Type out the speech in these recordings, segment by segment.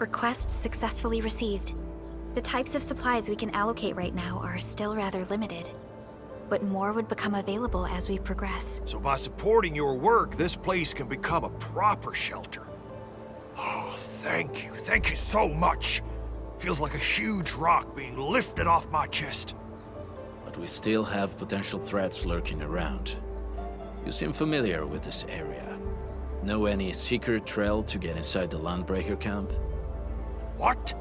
Request successfully received. The types of supplies we can allocate right now are still rather limited, but more would become available as we progress. So by supporting your work, this place can become a proper shelter. Oh, thank you. Thank you so much. Feels like a huge rock being lifted off my chest. But we still have potential threats lurking around. You seem familiar with this area. Know any secret trail to get inside the Landbreaker camp? What?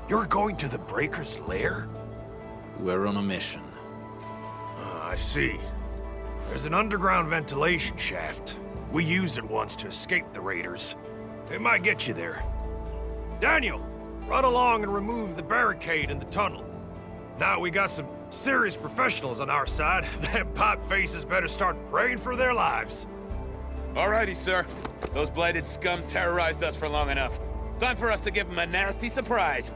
You're going to the Breaker's lair? We're on a mission. I see. There's an underground ventilation shaft. We used it once to escape the raiders. It might get you there. Daniel, run along and remove the barricade in the tunnel. Now we got some serious professionals on our side. Them pipe faces better start praying for their lives. Alrighty, sir. Those blighted scum terrorized us for long enough. Time for us to give them a nasty surprise.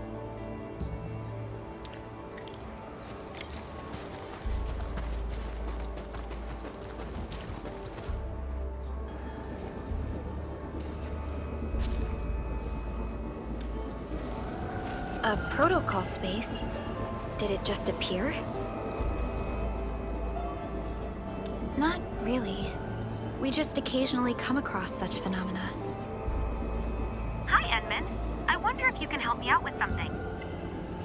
A protocol space? Did it just appear? Not really. We just occasionally come across such phenomena. Hi, Edmund. I wonder if you can help me out with something.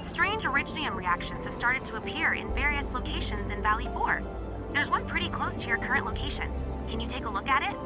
Strange originium reactions have started to appear in various locations in Valley 4. There's one pretty close to your current location. Can you take a look at it?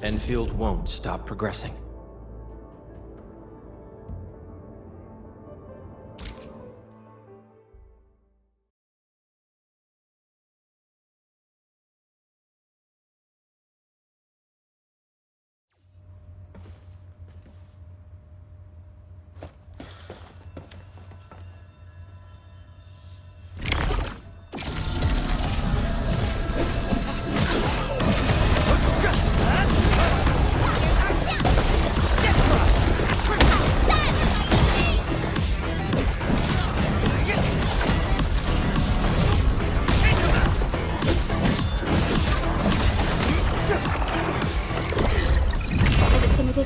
Enffield won't stop progressing.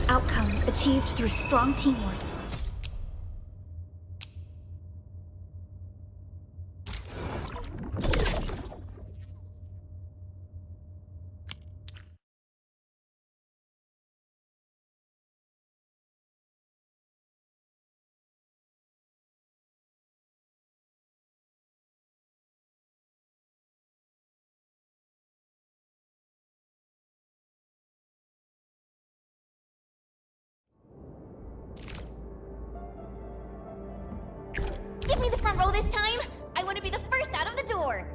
Outcome achieved through strong teamwork. Give me the front row this time! I want to be the first out of the door!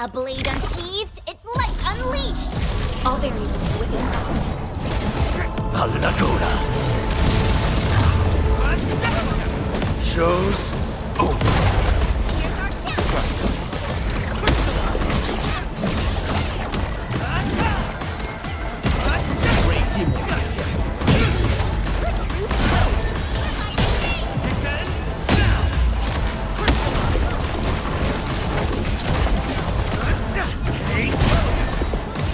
A blade unsheathed, its light unleashed! All variables within Laguna. Show's over. Here's our count! Great teamwork, guys.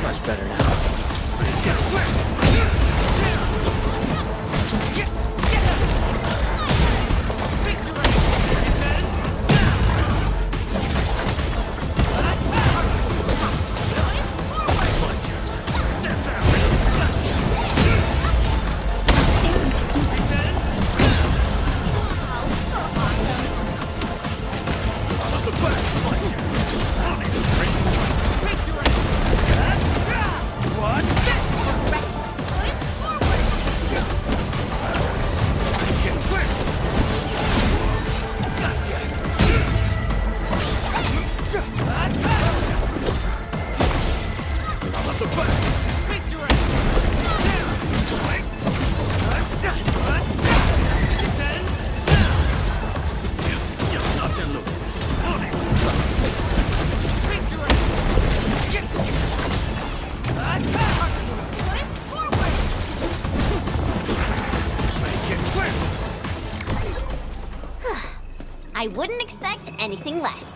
Much better now. I wouldn't expect anything less.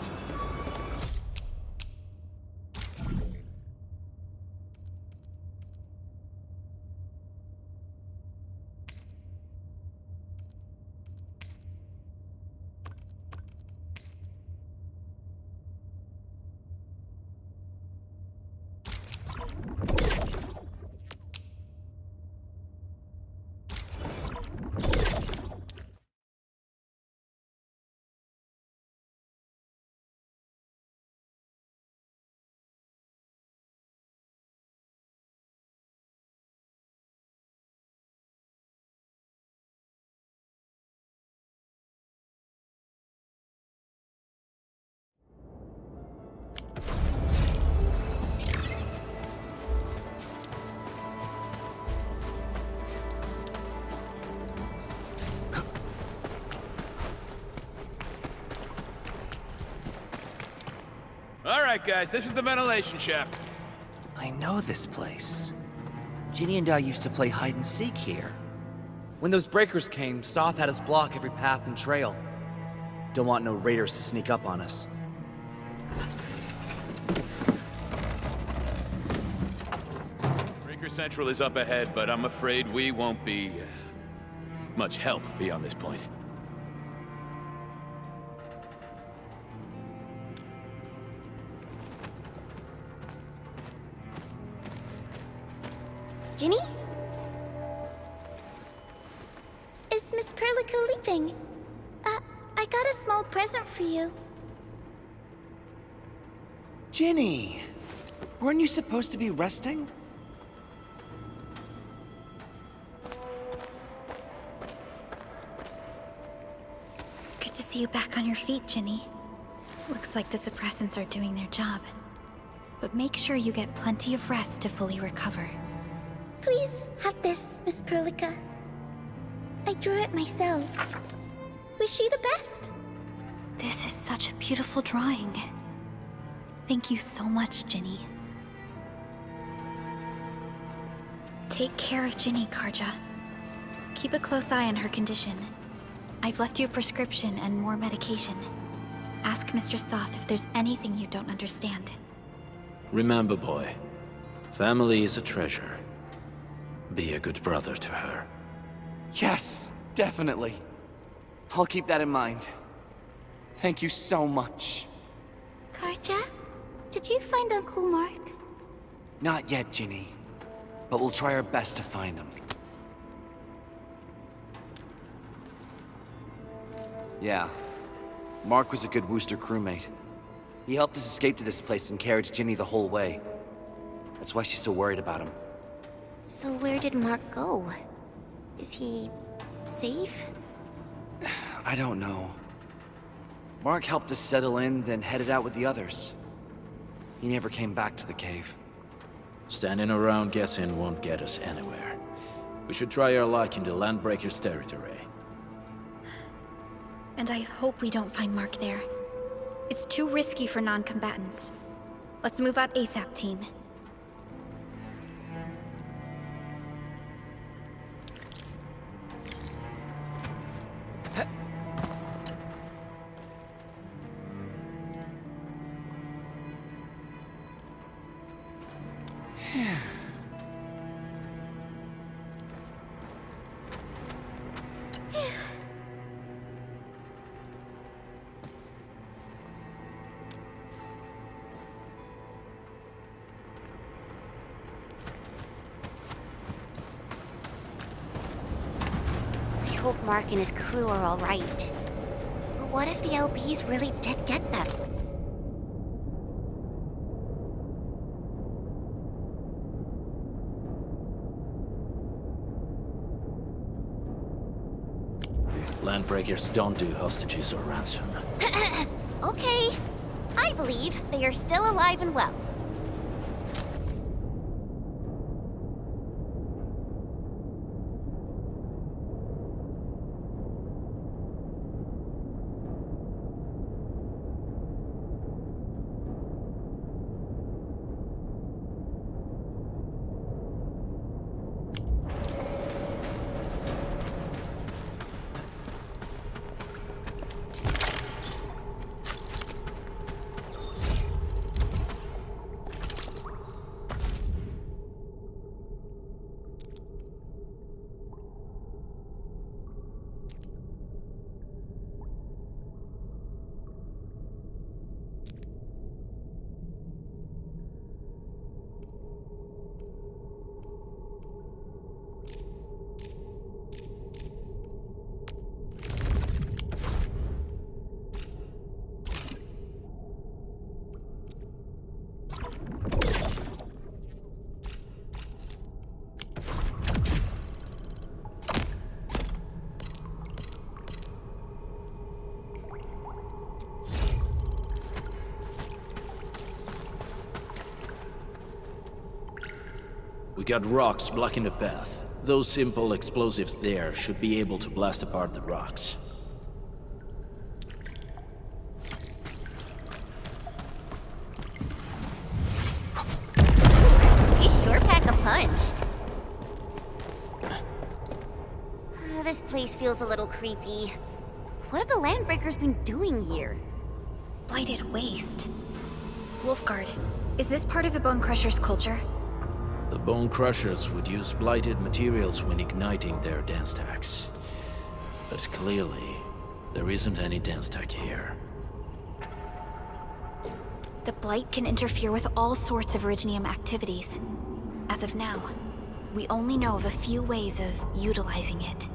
All right, guys, this is the ventilation shaft. I know this place. Ginny and I used to play hide and seek here. When those breakers came, Soth had us block every path and trail. Don't want no raiders to sneak up on us. Breaker Central is up ahead, but I'm afraid we won't be much help beyond this point. Ginny? Is Miss Perlica leaving? I got a small present for you. Ginny! Weren't you supposed to be resting? Good to see you back on your feet, Ginny. Looks like the suppressants are doing their job. But make sure you get plenty of rest to fully recover. Please have this, Miss Perlica. I drew it myself. Wish you the best. This is such a beautiful drawing. Thank you so much, Ginny. Take care of Ginny, Karja. Keep a close eye on her condition. I've left you a prescription and more medication. Ask Mr. Soth if there's anything you don't understand. Remember, boy, family is a treasure. Be a good brother to her. Yes, definitely. I'll keep that in mind. Thank you so much. Karja, did you find Uncle Mark? Not yet, Ginny. But we'll try our best to find him. Yeah. Mark was a good Wooster crewmate. He helped us escape to this place and carried Ginny the whole way. That's why she's so worried about him. So where did Mark go? Is he safe? I don't know. Mark helped us settle in, then headed out with the others. He never came back to the cave. Standing around guessing won't get us anywhere. We should try our luck in the Landbreaker's territory. And I hope we don't find Mark there. It's too risky for non-combatants. Let's move out ASAP, team. I hope Mark and his crew are all right. But what if the LBs really did get them? Landbreakers don't do hostages or ransom. Okay. I believe they are still alive and well. got rocks blocking the path. Those simple explosives there should be able to blast apart the rocks. They sure pack a punch. This place feels a little creepy. What have the Landbreakers been doing here? Blighted waste. Wolfguard, is this part of the Bone Crusher's culture? The Bone Crushers would use blighted materials when igniting their dance stacks. But clearly, there isn't any dance stack here. The Blight can interfere with all sorts of Originium activities. As of now, we only know of a few ways of utilizing it.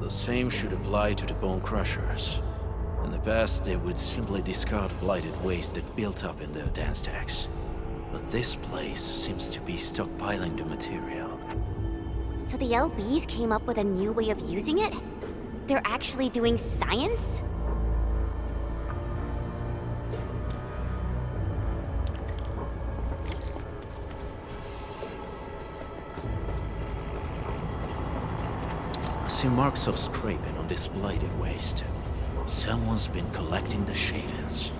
The same should apply to the Bone Crushers. In the past, they would simply discard blighted waste that built up in their dance stacks. But this place seems to be stockpiling the material. So the LBs came up with a new way of using it? They're actually doing science? I see marks of scraping on this blighted waste. Someone's been collecting the shavings.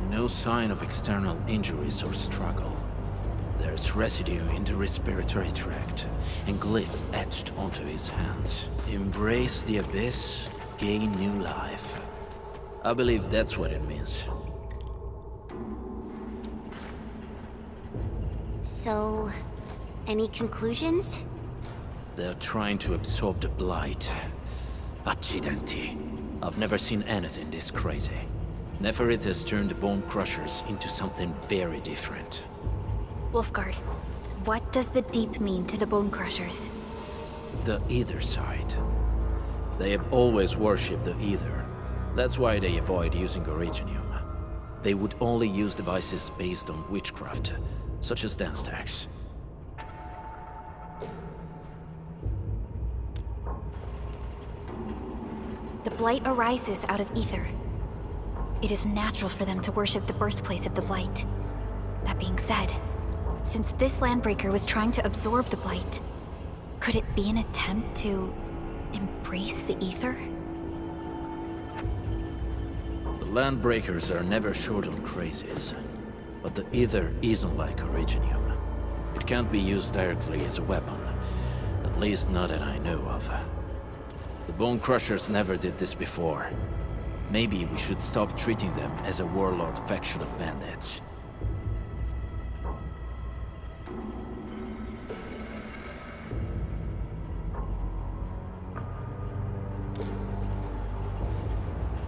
No sign of external injuries or struggle. There's residue in the respiratory tract, and glyphs etched onto his hands. Embrace the abyss, gain new life. I believe that's what it means. So, any conclusions? They're trying to absorb the blight. Accidenti. I've never seen anything this crazy. Nefarith has turned the Bone Crushers into something very different. Wolfguard, what does the Deep mean to the Bone Crushers? The Ether side. They have always worshipped the Ether. That's why they avoid using Originium. They would only use devices based on witchcraft, such as dance stacks. The Blight arises out of Ether. It is natural for them to worship the birthplace of the Blight. That being said, since this Landbreaker was trying to absorb the Blight, could it be an attempt to embrace the Ether? The Landbreakers are never short on crazes, but the Ether isn't like Originium. It can't be used directly as a weapon, at least not that I know of. The Bone Crushers never did this before. Maybe we should stop treating them as a warlord faction of bandits.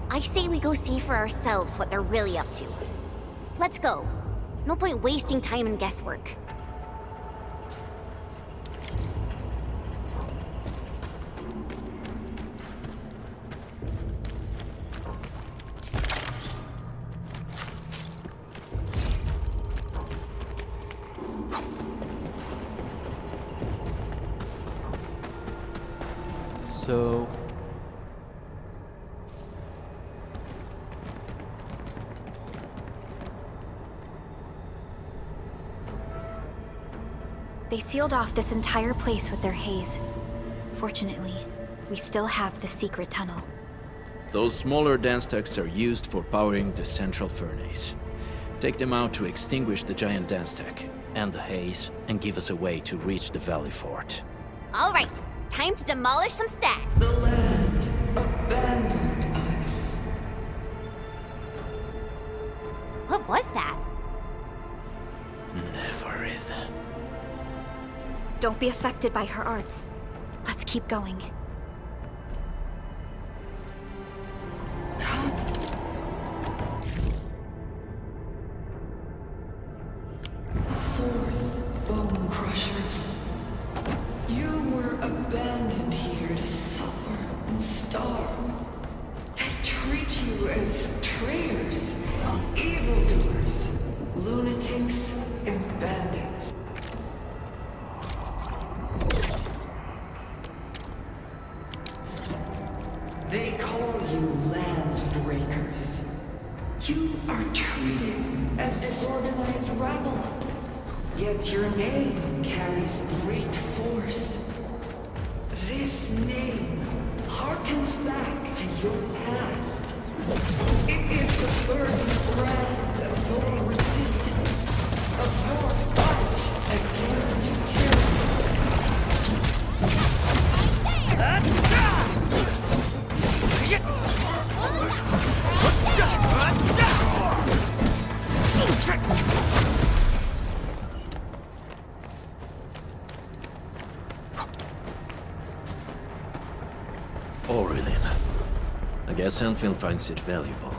I say we go see for ourselves what they're really up to. Let's go. No point wasting time in guesswork. So... They sealed off this entire place with their haze. Fortunately, we still have the secret tunnel. Those smaller dance stacks are used for powering the central furnace. Take them out to extinguish the giant dance stack, and the haze, and give us a way to reach the Valley Fort. All right, time to demolish some stacks. The land abandoned us. What was that? Nefarith. Don't be affected by her arts. Let's keep going. Come. Fourth Bone Crushers. You were abandoned here to suffer and starve. They treat you as traitors, evildoers, lunatics, and bandits. They call you Landbreakers. You are treated as disorganized rabble. Yet your name carries great force. This name harkens back to your past. It is the birth brand of your resistance, of your fight against tyranny. Aurelian. I guess Enffield finds it valuable.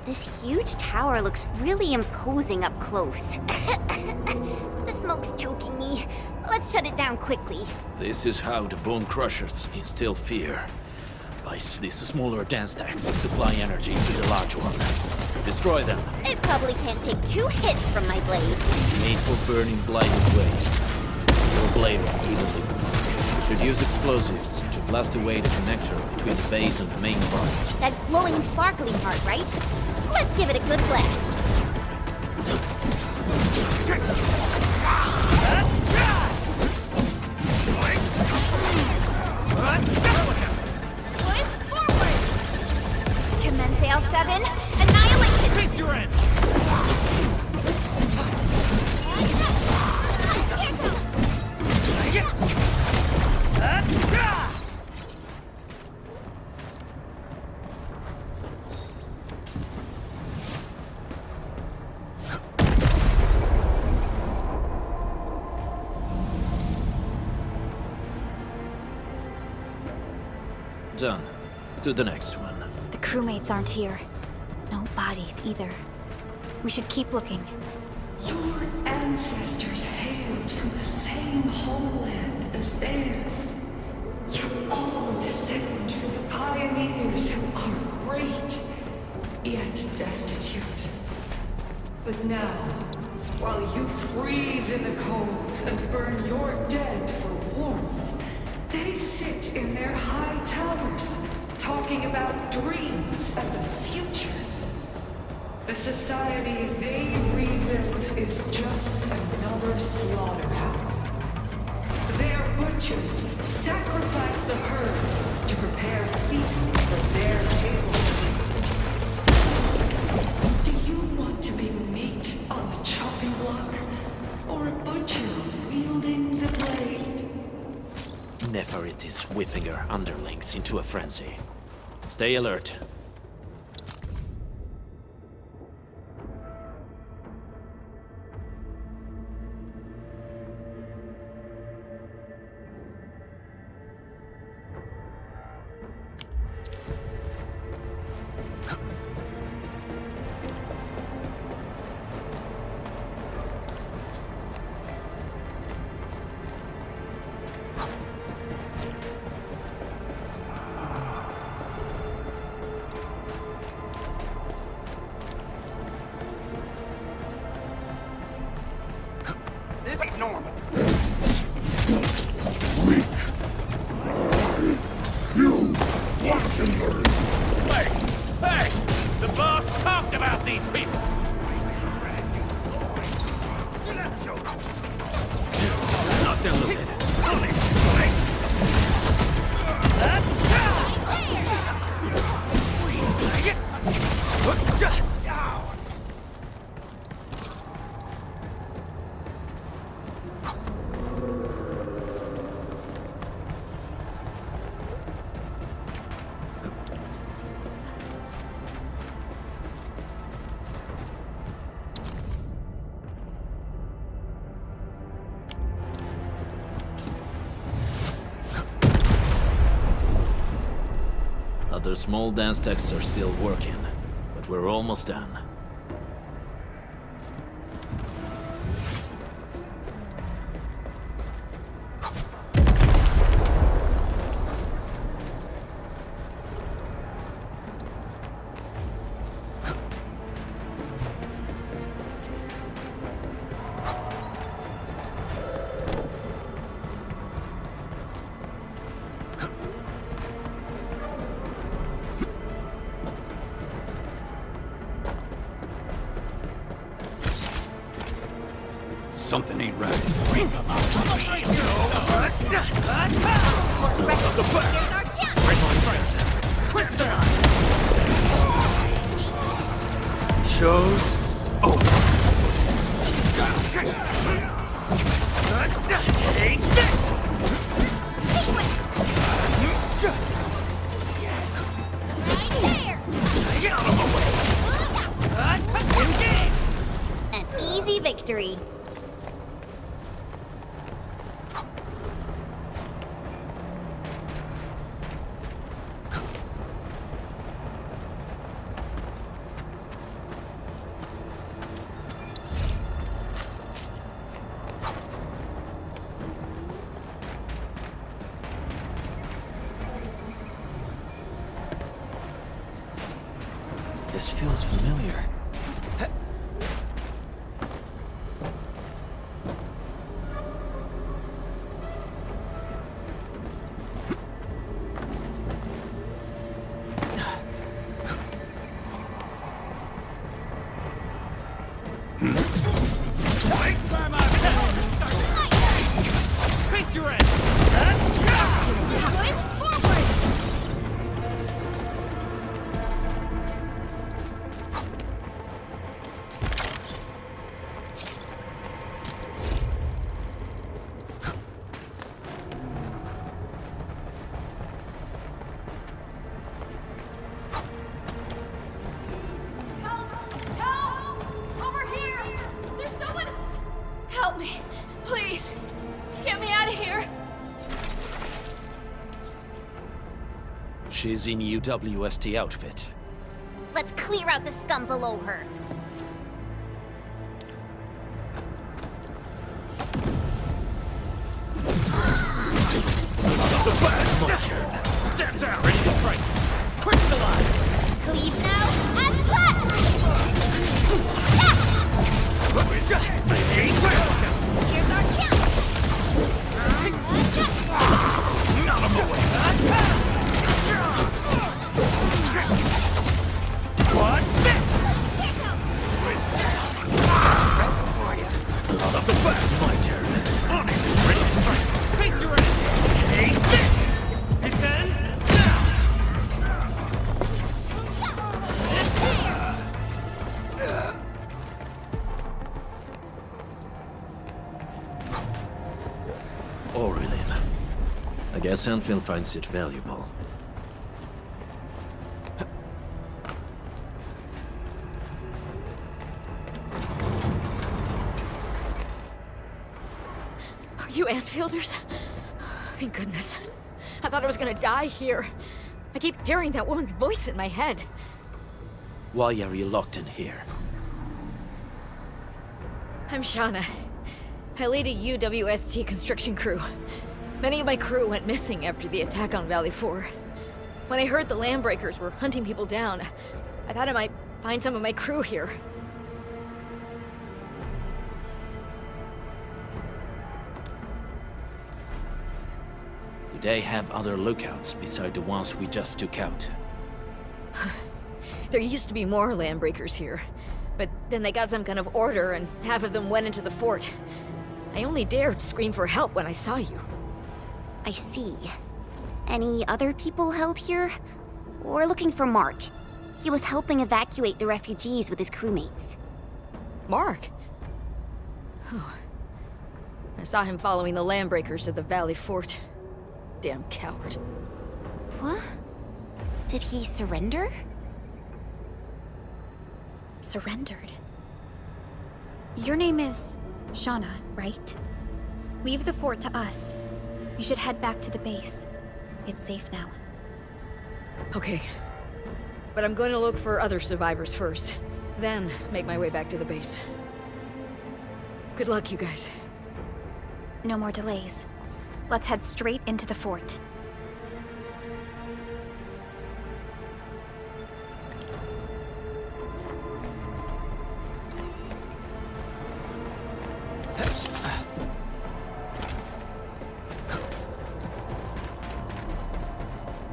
This huge tower looks really imposing up close. The smoke's choking me. Let's shut it down quickly. This is how the Bone Crushers instill fear. By these smaller dance stacks supply energy to the large one. Destroy them. It probably can't take 2 hits from my blade. Made for burning blighted waste. Your blade will evenly. Should use explosives to blast away the connector between the base and the main part. That glowing and sparkling part, right? Let's give it a good blast. Commence L7. Annihilation! Raise your end! Done. To the next one. The crewmates aren't here. No bodies either. We should keep looking. Your ancestors hailed from the same homeland as theirs. You all descend from the pioneers who are great, yet destitute. But now, while you freeze in the cold and burn your dead for warmth, they sit in their high towers, talking about dreams and the future. The society they rebuilt is just another slaughterhouse. Their butchers sacrifice the herd to prepare feasts for their tables. Do you want to be meat on the chopping block, or a butcher wielding the blade? Nefarith is whipping her underlings into a frenzy. Stay alert. normal. Hey! Hey! The boss talked about these people! Not elevated. Other small dance techs are still working, but we're almost done. Something ain't right. Show's over. Take this! Get out of the way! Engage! An easy victory. This feels familiar. Help me, please. Get me out of here. She's in UWST outfit. Let's clear out the scum below her. Stand down! Ready to strike! Crystallize! Cleave now and blast! Here's our chance! Out of the way! What's this? Present for you. Out of the back! My turn. On it! Ready to strike! Face your enemy! Take this! Descends now! Aurelin. I guess Enffield finds it valuable. Are you Enfielders? Thank goodness. I thought I was gonna die here. I keep hearing that woman's voice in my head. Why are you locked in here? I'm Shauna. I lead a UWST construction crew. Many of my crew went missing after the attack on Valley 4. When I heard the Landbreakers were hunting people down, I thought I might find some of my crew here. they have other lookouts beside the ones we just took out. There used to be more landbreakers here, but then they got some kind of order and half of them went into the fort. I only dared scream for help when I saw you. I see. Any other people held here? We're looking for Mark. He was helping evacuate the refugees with his crewmates. Mark? I saw him following the landbreakers to the Valley Fort. Damn coward. What? Did he surrender? Surrendered? Your name is Shauna, right? Leave the fort to us. You should head back to the base. It's safe now. Okay. But I'm going to look for other survivors first. Then make my way back to the base. Good luck, you guys. No more delays. Let's head straight into the fort.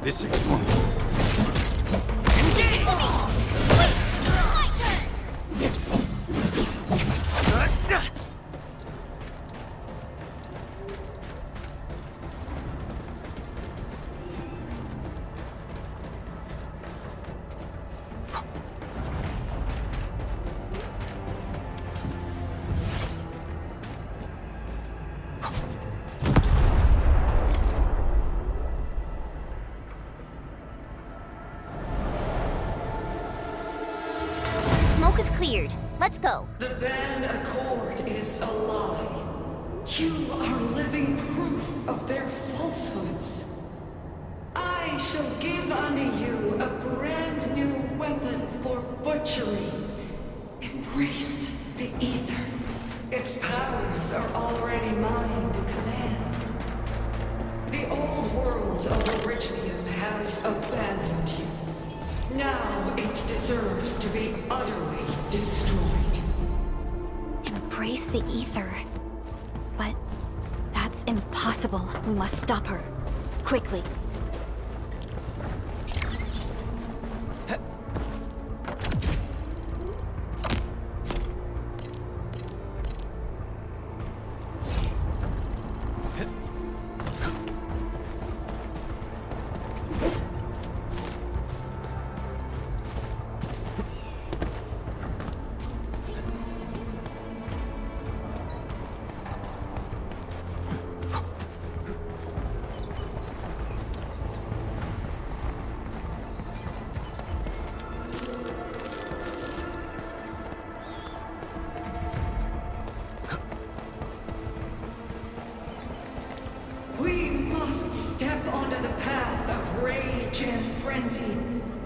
This ain't fun. Cleared. Let's go. The band accord is a lie. You are living proof of their falsehoods. I shall give unto you a brand new weapon for butchery. Embrace the ether. Its powers are already mine to command. The old world of Originium has abandoned you. Now it deserves to be utterly destroyed. Embrace the ether. But that's impossible. We must stop her. Quickly.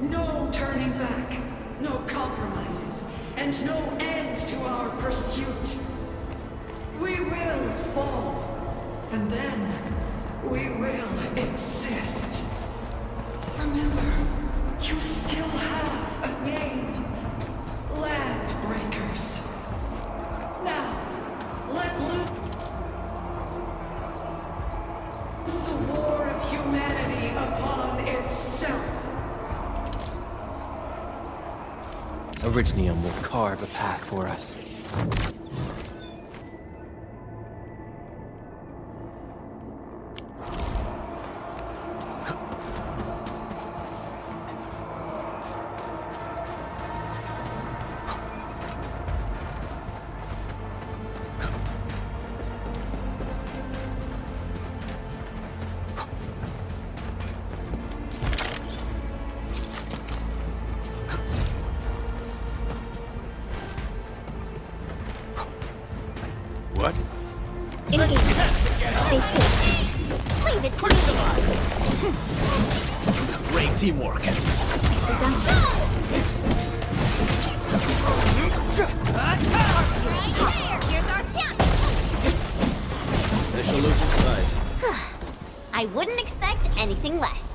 No turning back, no compromises, and no end to our pursuit. We will fall, and then we will exist. Remember, you still have a name. Landbreakers. Now, let loose the war of humanity upon itself. Originium will carve a path for us. What? Engage. Stay safe. Leave it to me. Great teamwork. Nicely done. Right there. Here's our chance. They shall lose its sight. I wouldn't expect anything less.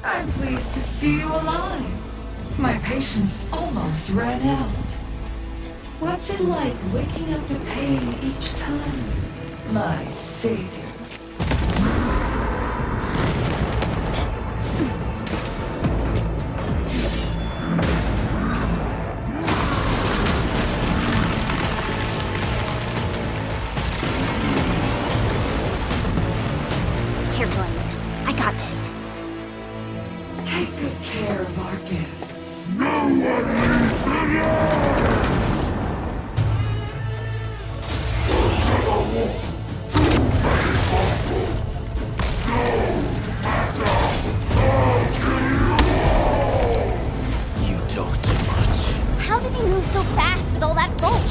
I'm pleased to see you alive. My patience almost ran out. What's it like waking up to pain each time? My savior. Careful, Emily. I got this. Take good care of our guests. You talk too much. How does he move so fast with all that bulk?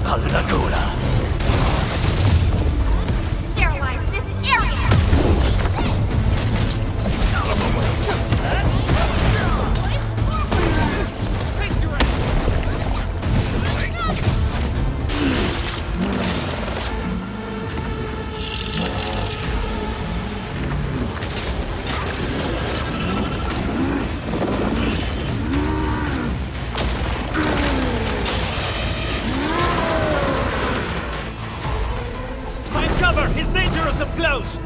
Allagula. Sterilize this area! Find cover! He's dangerous up close!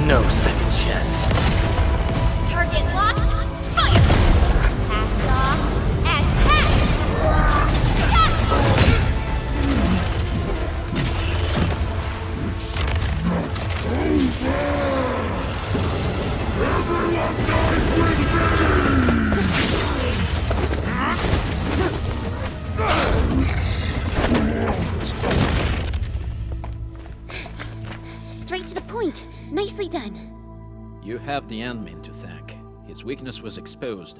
No second chance. Target locked. Fire! Pass off and pass! Straight to the point. Nicely done. You have the admin to thank. His weakness was exposed.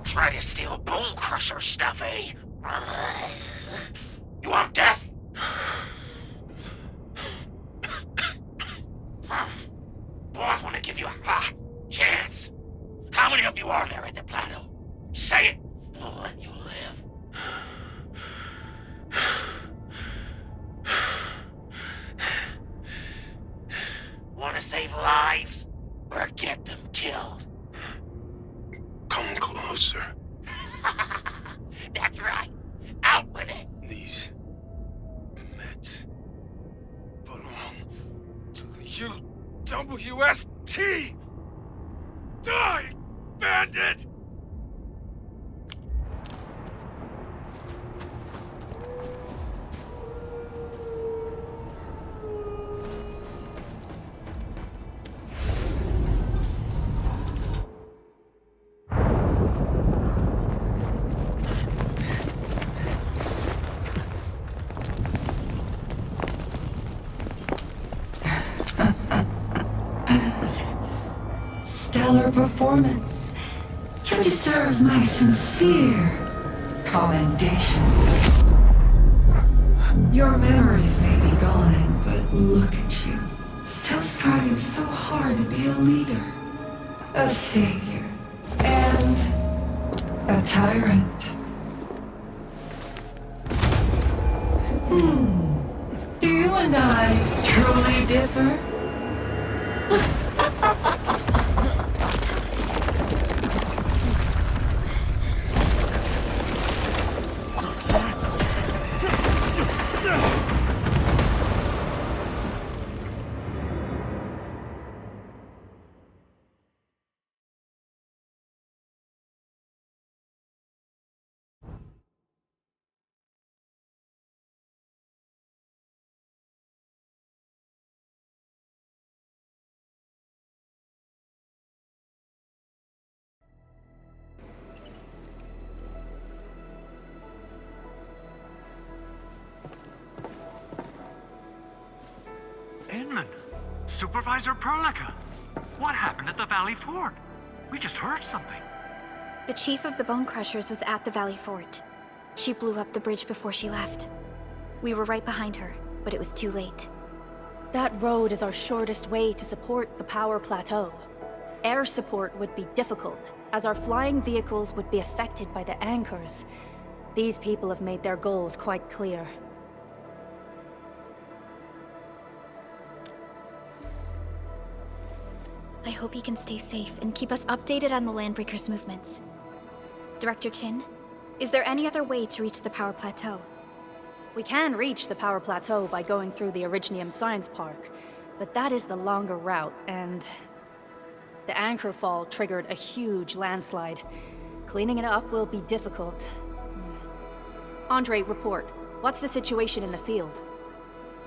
Try to steal Bone Crusher stuff, eh? You want death? Boss want to give you a chance. How many of you are there in the plateau? Say it, and I'll let you live. Want to save lives, or get them killed? Come closer. That's right. Out with it. These meds belong to the UWST. Die, bandit! Stellar performance. You deserve my sincere commendations. Your memories may be gone, but look at you. Still striving so hard are to be a leader, a savior, and a tyrant. Do you and I truly differ? Supervisor Perlica, what happened at the Valley Fort? We just heard something. The chief of the Bone Crushers was at the Valley Fort. She blew up the bridge before she left. We were right behind her, but it was too late. That road is our shortest way to support the power plateau. Air support would be difficult, as our flying vehicles would be affected by the anchors. These people have made their goals quite clear. I hope he can stay safe and keep us updated on the Landbreakers' movements. Director Chin, is there any other way to reach the power plateau? We can reach the power plateau by going through the Originium Science Park, but that is the longer route, and the anchor fall triggered a huge landslide. Cleaning it up will be difficult. Andre, report. What's the situation in the field?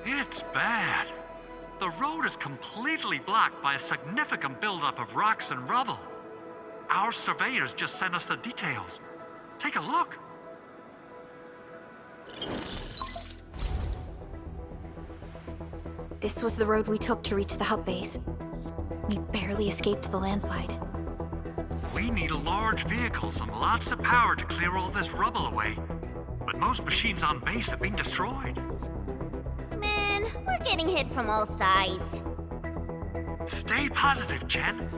It's bad. The road is completely blocked by a significant buildup of rocks and rubble. Our surveyors just sent us the details. Take a look. This was the road we took to reach the hub base. We barely escaped the landslide. We need large vehicles and lots of power to clear all this rubble away. But most machines on base have been destroyed. Man, we're getting hit from all sides. Stay positive, Chen.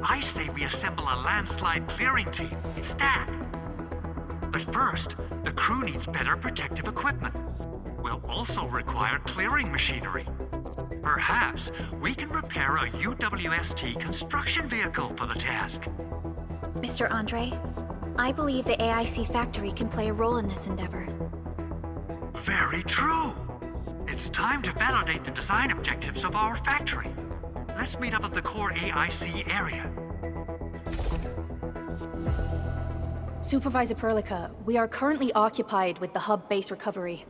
I say we assemble a landslide clearing team, stat. But first, the crew needs better protective equipment. We'll also require clearing machinery. Perhaps we can repair a UWST construction vehicle for the task. Mr. Andre, I believe the AIC factory can play a role in this endeavor. Very true. It's time to validate the design objectives of our factory. Let's meet up at the core AIC area. Supervisor Perlica, we are currently occupied with the hub base recovery.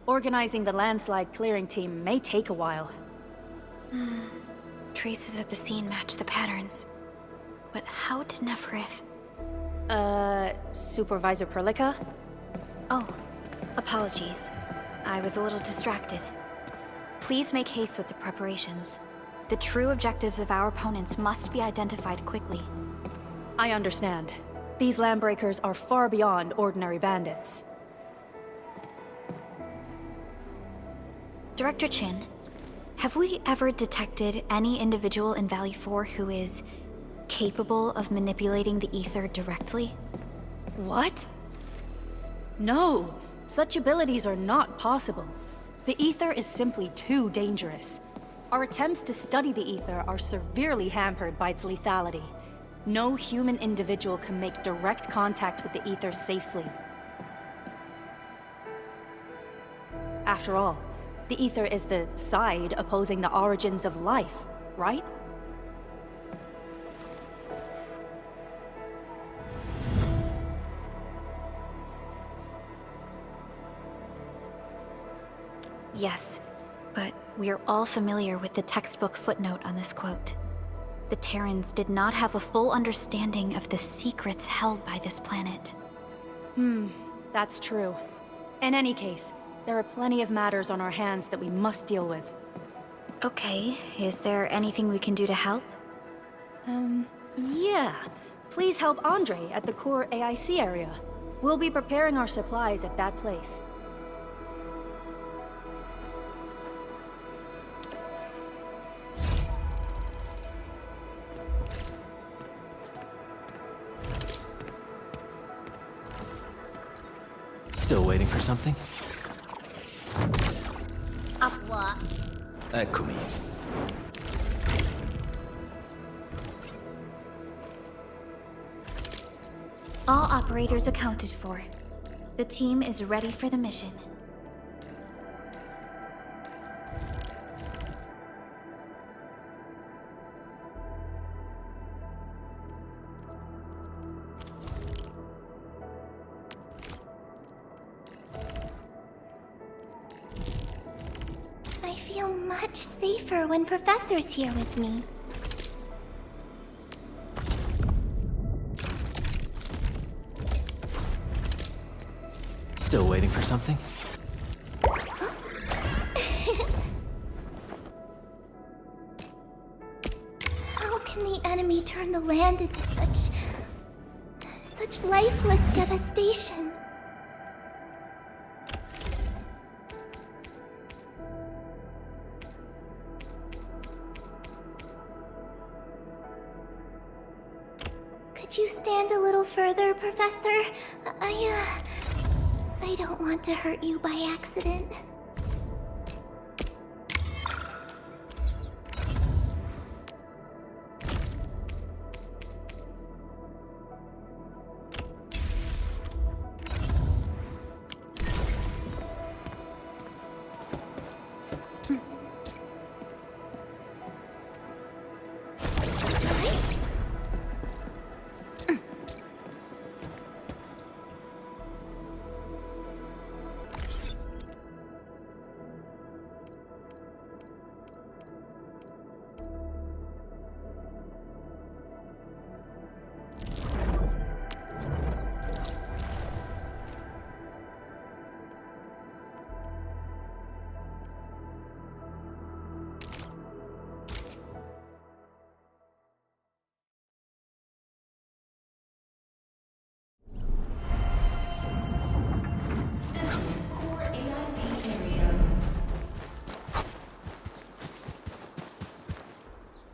Organizing the landslide clearing team may take a while. Traces at the scene match the patterns. But how did Nefarith... Supervisor Perlica? Oh, apologies. I was a little distracted. Please make haste with the preparations. The true objectives of our opponents must be identified quickly. I understand. These Landbreakers are far beyond ordinary bandits. Director Chin, have we ever detected any individual in Valley 4 who is capable of manipulating the ether directly? What? No, such abilities are not possible. The ether is simply too dangerous. Our attempts to study the ether are severely hampered by its lethality. No human individual can make direct contact with the ether safely. After all, the ether is the side opposing the origins of life, right? Yes, but we are all familiar with the textbook footnote on this quote. The Terrans did not have a full understanding of the secrets held by this planet. That's true. In any case, there are plenty of matters on our hands that we must deal with. Okay, is there anything we can do to help? Yeah. Please help Andre at the core AIC area. We'll be preparing our supplies at that place. Still waiting for something? What? Eccomi. All operators accounted for. The team is ready for the mission. I feel much safer when Professor's here with me. Still waiting for something? How can the enemy turn the land into such lifeless devastation? Could you stand a little further, Professor? I don't want to hurt you by accident.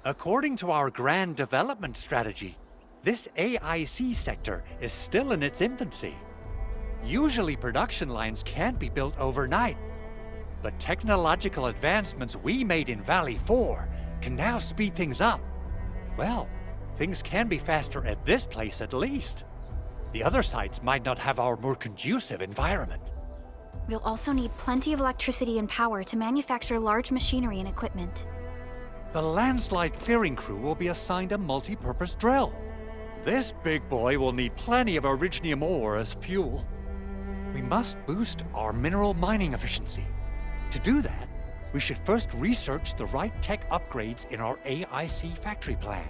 According to our grand development strategy, this AIC sector is still in its infancy. Usually production lines can't be built overnight, but technological advancements we made in Valley 4 can now speed things up. Well, things can be faster at this place at least. The other sites might not have our more conducive environment. We'll also need plenty of electricity and power to manufacture large machinery and equipment. The landslide clearing crew will be assigned a multi-purpose drill. This big boy will need plenty of originium ore as fuel. We must boost our mineral mining efficiency. To do that, we should first research the right tech upgrades in our AIC factory plan.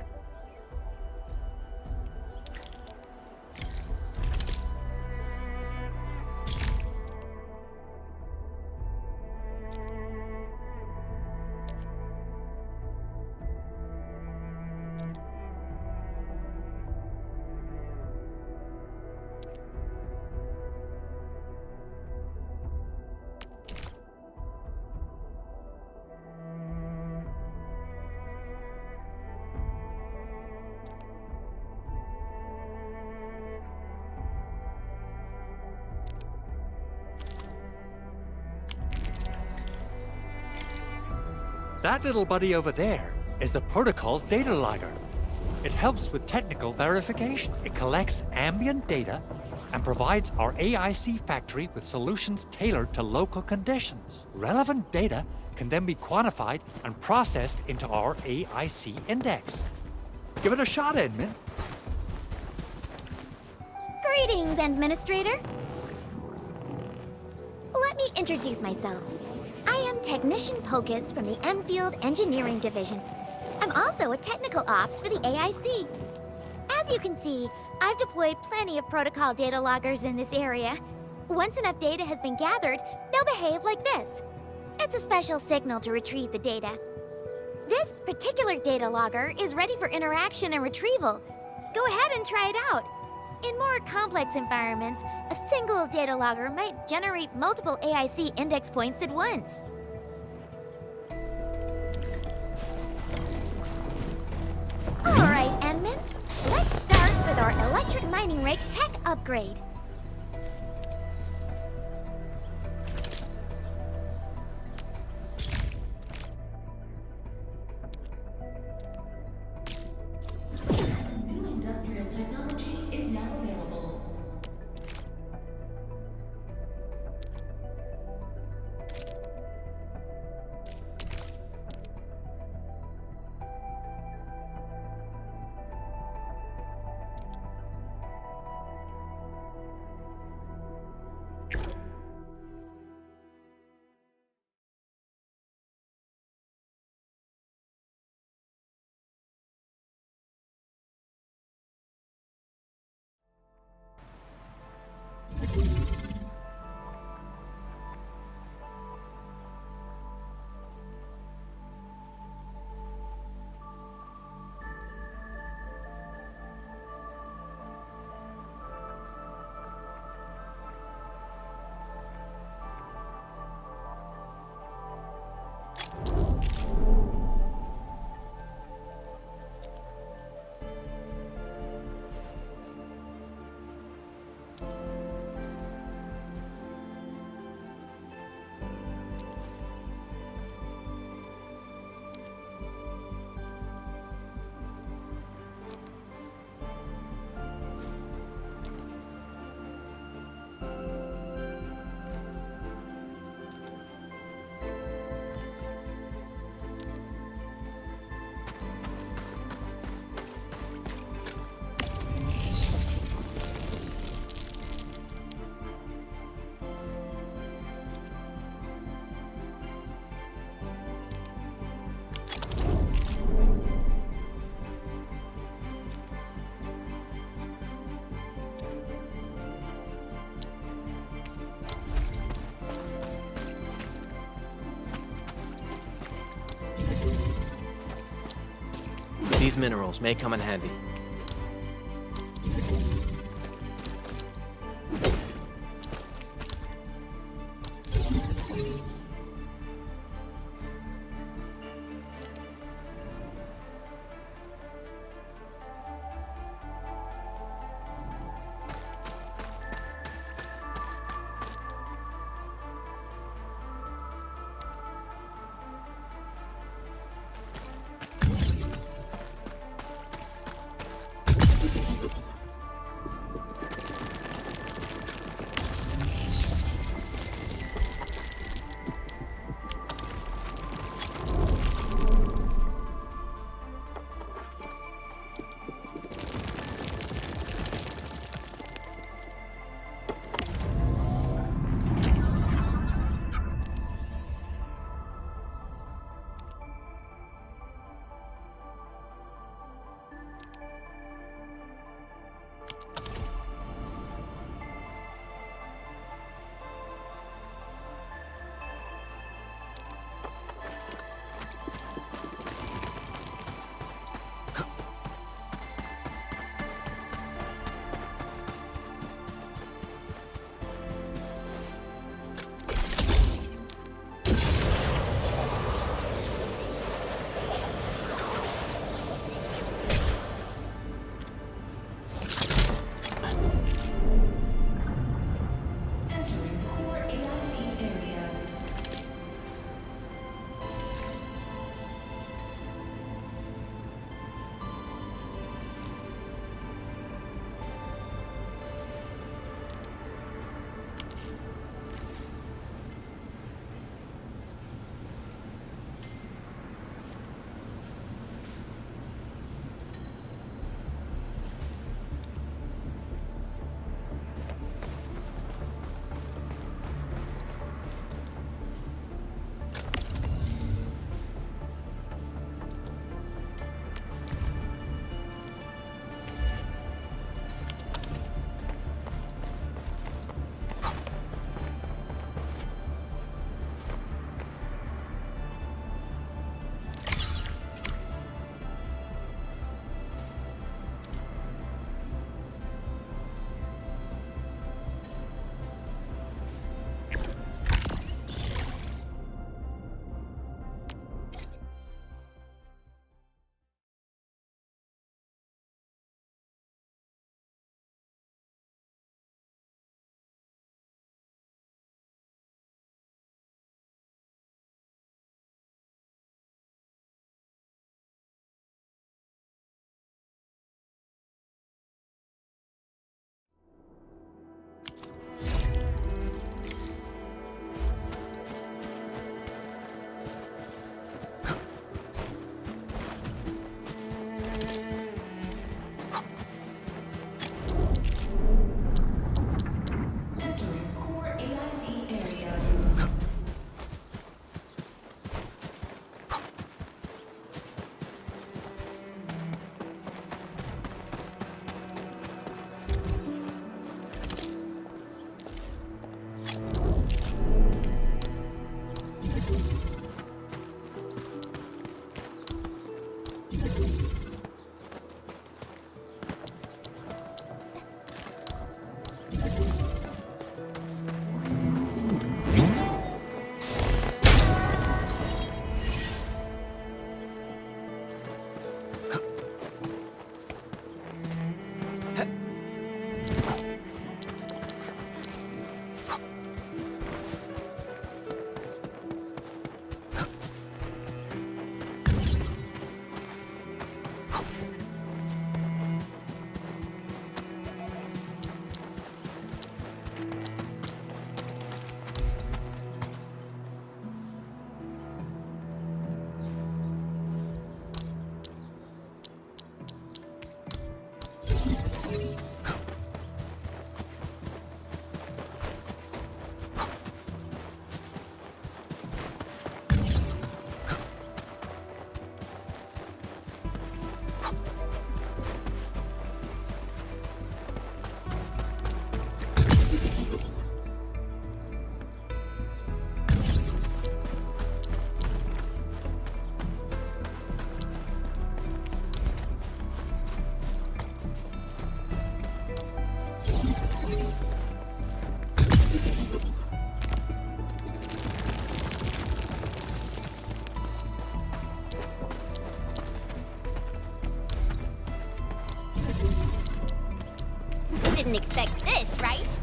That little buddy over there is the protocol data logger. It helps with technical verification. It collects ambient data and provides our AIC factory with solutions tailored to local conditions. Relevant data can then be quantified and processed into our AIC index. Give it a shot, Edmund. Greetings, Administrator. Let me introduce myself. I am Technician Pocus from the Enffield Engineering Division. I'm also a technical ops for the AIC. As you can see, I've deployed plenty of protocol data loggers in this area. Once enough data has been gathered, they'll behave like this. It's a special signal to retrieve the data. This particular data logger is ready for interaction and retrieval. Go ahead and try it out. In more complex environments, a single data logger might generate multiple AIC index points at once. Alright, Enman. Let's start with our electric mining rig tech upgrade. These minerals may come in handy. Didn't expect this, right?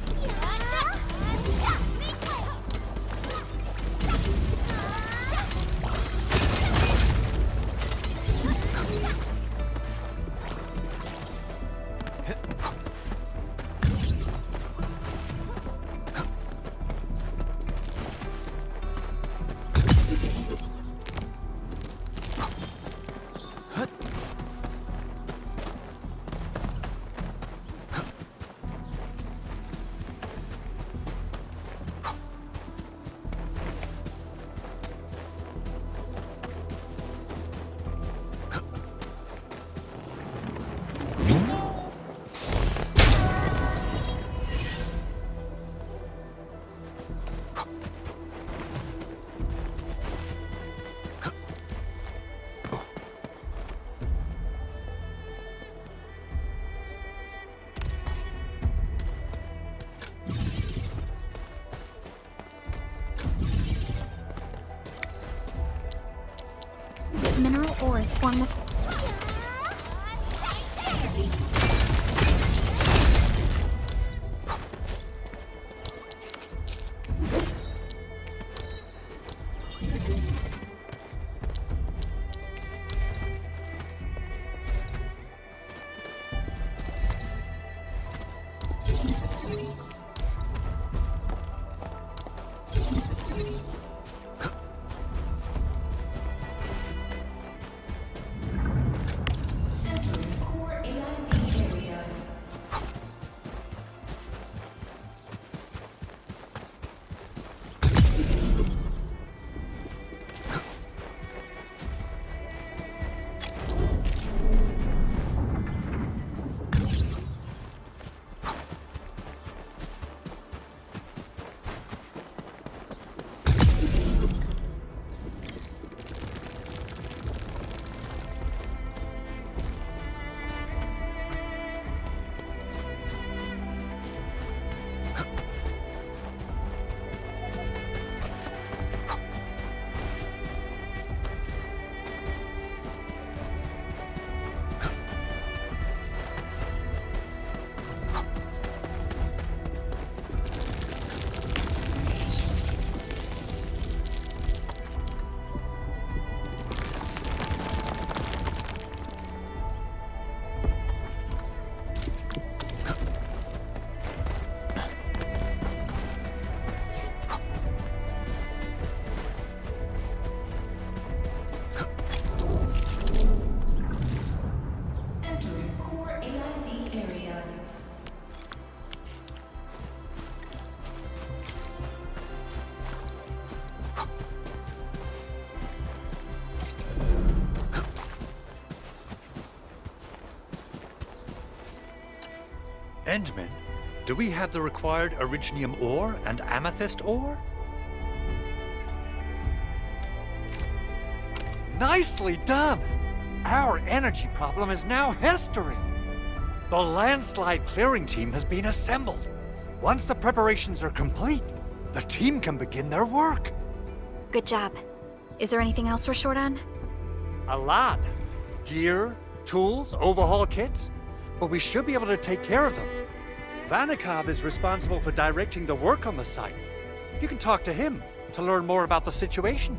Mineral ores form the... Endman, do we have the required Originium ore and Amethyst ore? Nicely done! Our energy problem is now history. The landslide clearing team has been assembled. Once the preparations are complete, the team can begin their work. Good job. Is there anything else we're short on? A lot. Gear, tools, overhaul kits. But we should be able to take care of them. Vanikov is responsible for directing the work on the site. You can talk to him to learn more about the situation.